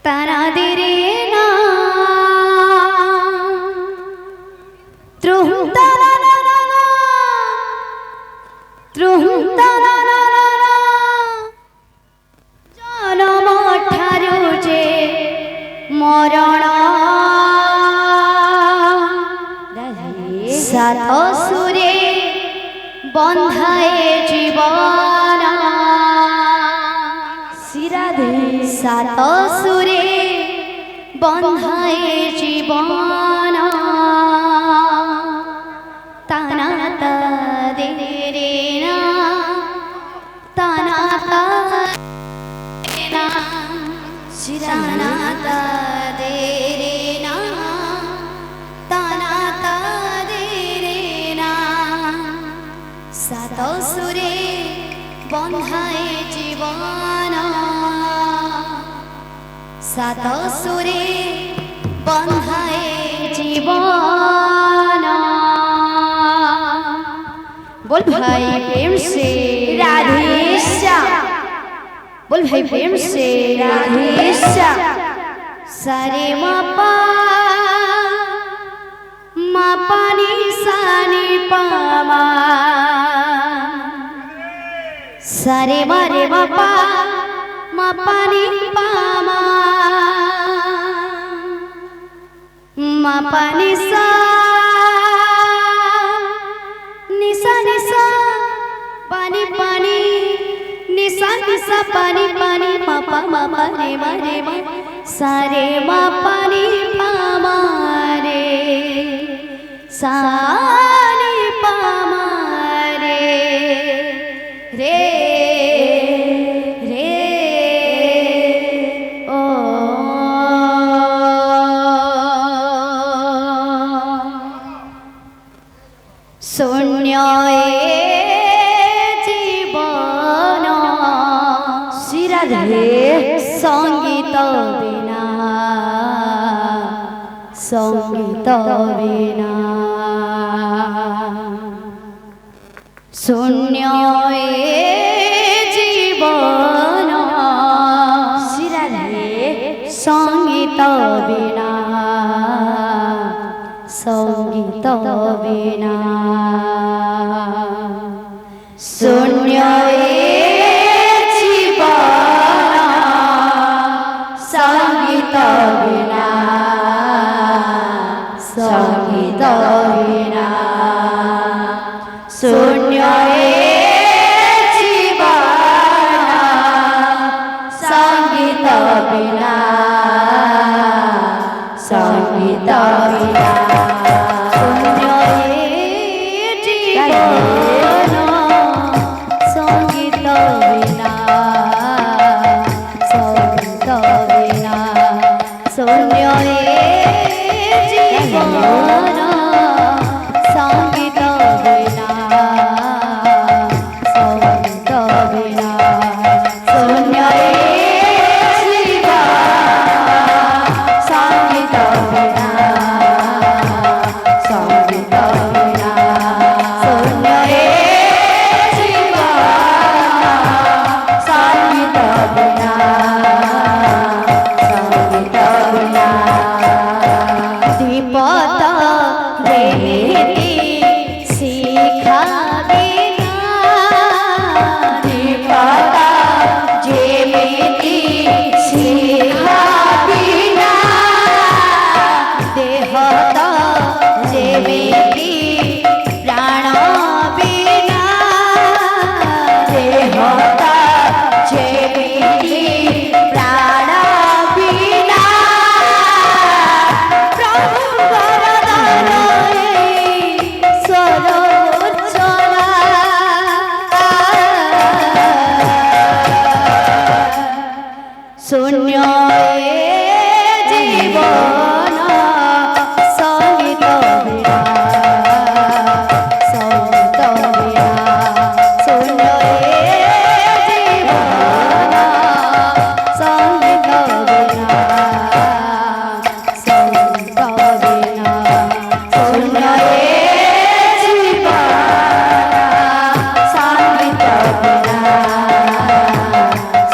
তারাদিরে না ত্রুম তারা না না না ত্রুম তারা না না না জনম ঠারু যে মরণ সাত সুরে বন্ধায় জীবন সিরাধে সাত সুরে বন্ধায় জীবন তানা তাদে রে না তানা তাদে না সিরানা তাদে রে না তানা তাদে রে না সাত সুরে বন্ধায় জীবন সাত সুরে বন্ধায় জীবন बोल भाई प्रेम से राधे श्याम बोल भाई प्रेम से राधे श्याम सारे मापा मापानी सानी पामा सारे मारे मापा मापानी पामा मापानी सा निसा निसा पानी पानी निसा निसा पानी पानी मापा मापा रे मारे मा सारे मा पानी पामा रे सानी पामा रे रे रे ओ शून्य जीवन श्रीराधे संगीत बिना संगीत बिना शून्य जीवन श्रीराधे संगीत बिना संगीत बिना शून्य जीवन संगीत बिना संगीत बिना शून्य जीवन संगीत बिना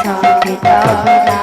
संगीत बिना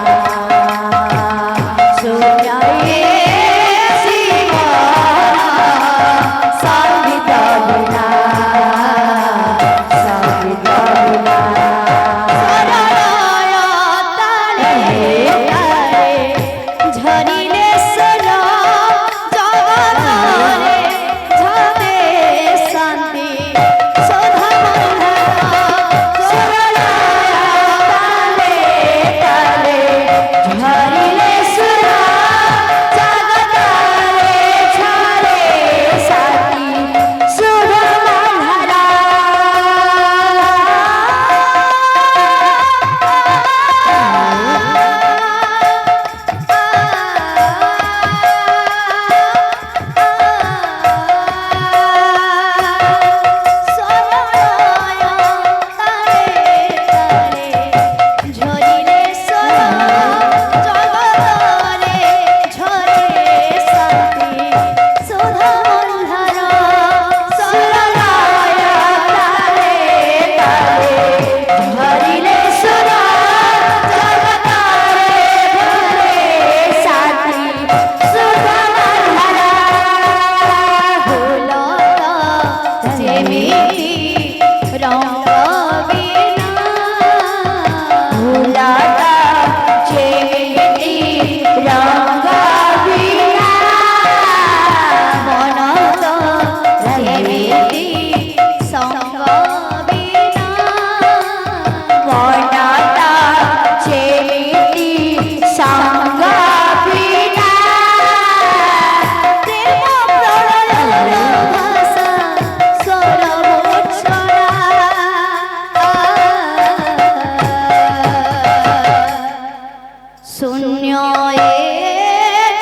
এ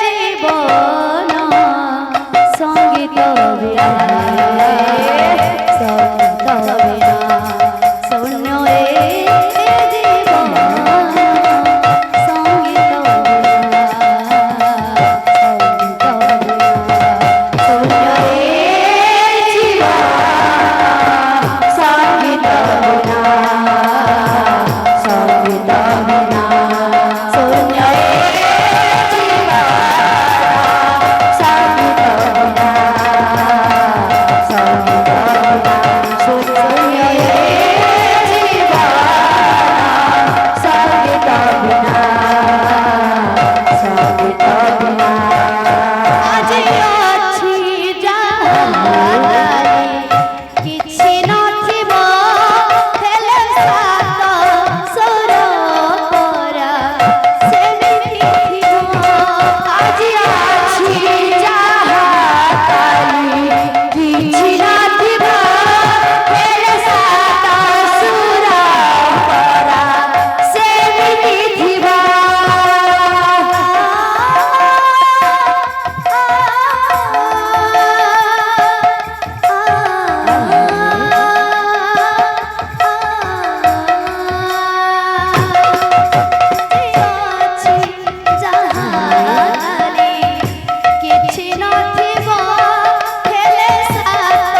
জীবন সঙ্গীত বিনা সঙ্গীত বিনা শূন্য এ জীবন সঙ্গীত বিনা সঙ্গীত বিনা শূন্য এ জীবন সঙ্গীত বিনা সঙ্গীত বিনা শূন্য এ জীবন সঙ্গীত বিনা সঙ্গীত বিনা শূন্য এ জীবন সঙ্গীত বিনা সঙ্গীত বিনা আজি ଅଛି ଯାହାରେ କିଛି ନଥିବ ହେଲେ ସାତ ସୁର ପରା ସେମିତି ଥିବ ଆଜି ଅଛି ଯାହା କାଲି କିଛି ନଥିବ ହେଲେ ସାତ ସୁର ପରା ସେମିତି ଥିବ କିଛି ନଥିବ ହେଲେ ସାତ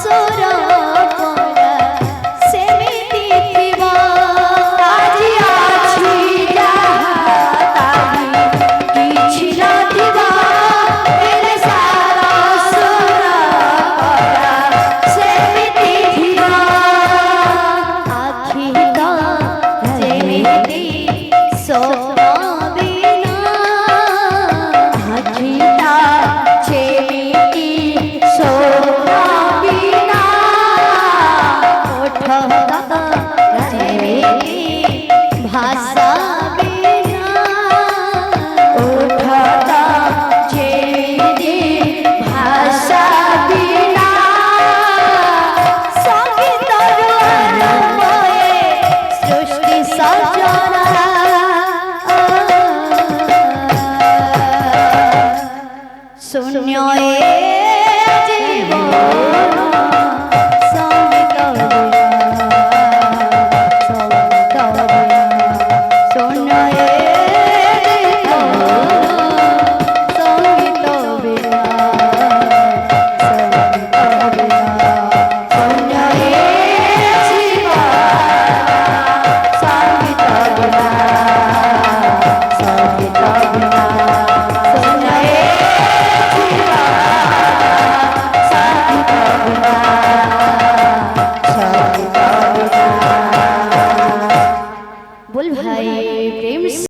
ସୁର ପରା ସେମିତି ଥିବ ଆଜି ଅଛି ଯାହା କାଲି କିଛି ନଥିବ ହେଲେ ସାତ ସୁର ପରା ସେମିତି ଥିବ ଆଖି ତ ଯେମିତି ସ୍ୱପ୍ନ ବିନା ଆଖିଟା ଯେମିତି ସ୍ୱପ୍ନ ବିନା ଓଠ ଯେମିତି ଭାଷା ବିନା ଓଠ ଯେମିତି ଭାଷା ବିନା ସଙ୍ଗୀତରୁ ଆରମ୍ଭ ଏ ସୃଷ୍ଟି ସଜନା শূন্য এ জীবন